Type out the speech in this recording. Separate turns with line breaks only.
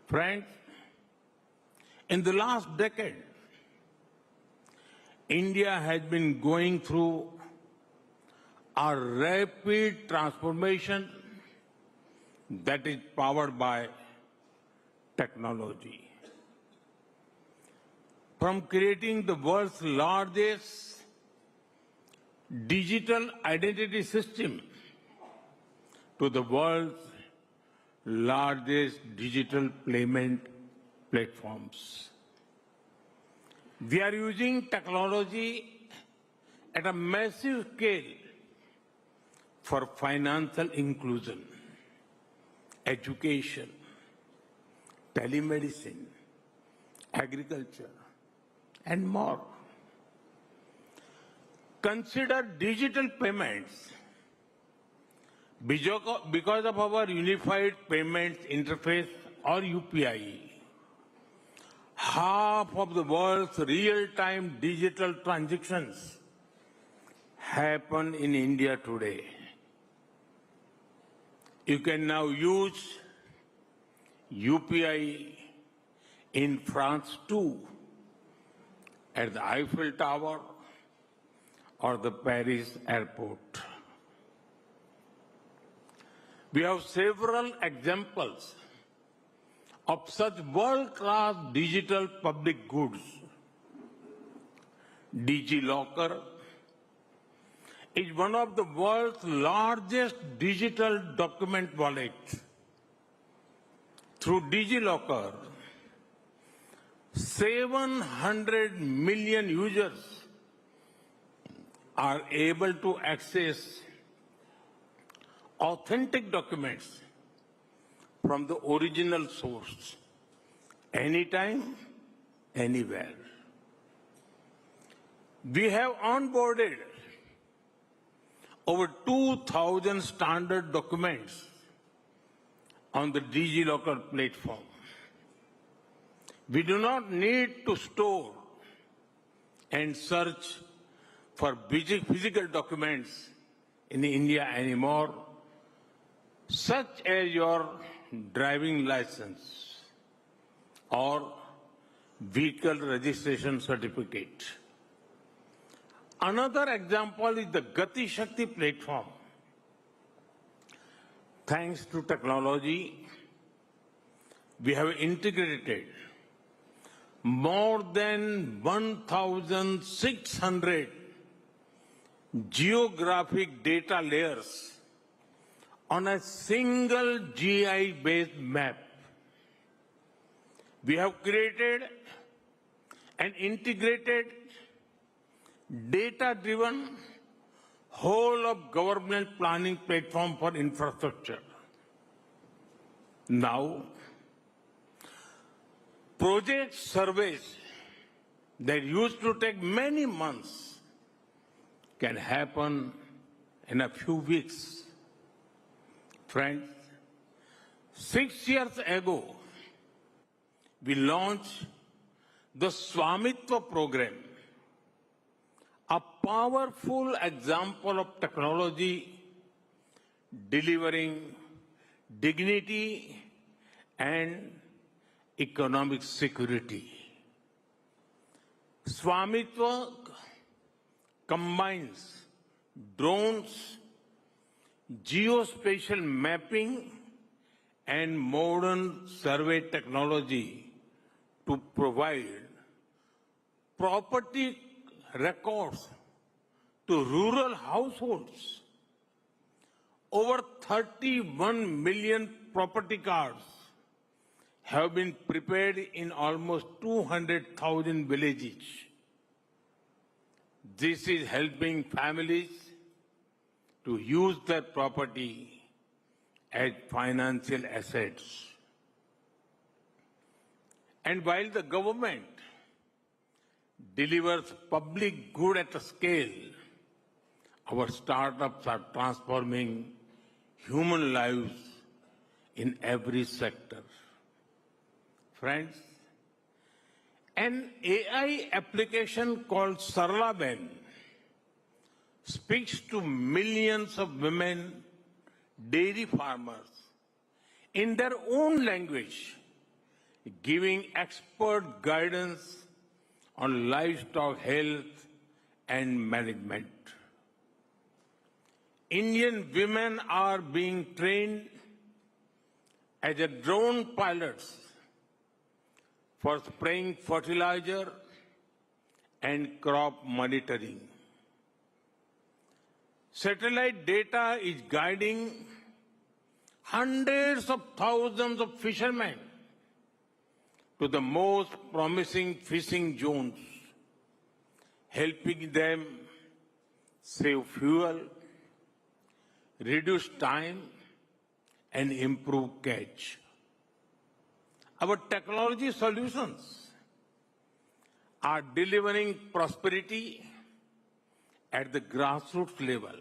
Friends, in the last decade, India has been going through a rapid transformation that is powered by technology. From creating the world's largest digital identity system to the world's largest digital payment platforms. We are using technology at a massive scale for financial inclusion, education, telemedicine, agriculture, and more. Consider digital payments. Because of our Unified Payments Interface or UPI, half of the world's real-time digital transactions happen in India today. You can now use UPI in France too, at the Eiffel Tower or the Paris airport. We have several examples of such world-class digital public goods. DigiLocker is one of the world's largest digital document wallets. Through DigiLocker, 700 million users are able to access authentic documents from the original source, anytime, anywhere. We have onboarded over 2,000 standard documents on the DigiLocker platform. We do not need to store and search for physical documents in India anymore, such as your driving license or vehicle registration certificate. Another example is the Gati Shakti platform. Thanks to technology, we have integrated more than 1,600 geographic data layers on a single GI-based map. We have created an integrated, data-driven, whole of government planning platform for infrastructure. Now, project surveys that used to take many months can happen in a few weeks. Friends, 6 years ago, we launched the Swamitva program, a powerful example of technology delivering dignity and economic security. Swamitva combines drones, geospatial mapping, and modern survey technology to provide property records to rural households. Over 31 million property cards have been prepared in almost 200,000 villages. This is helping families to use their property as financial assets. And while the government delivers public good at a scale, our startups are transforming human lives in every sector. Friends, an AI application called Sarlaben speaks to millions of women dairy farmers in their own language giving expert guidance on livestock health and management. Indian women are being trained as a drone pilots for spraying fertilizer and crop monitoring. Satellite data is guiding hundreds of thousands of fishermen to the most promising fishing zones, helping them save fuel, reduce time, and improve catch. Our technology solutions are delivering prosperity at the grassroots level.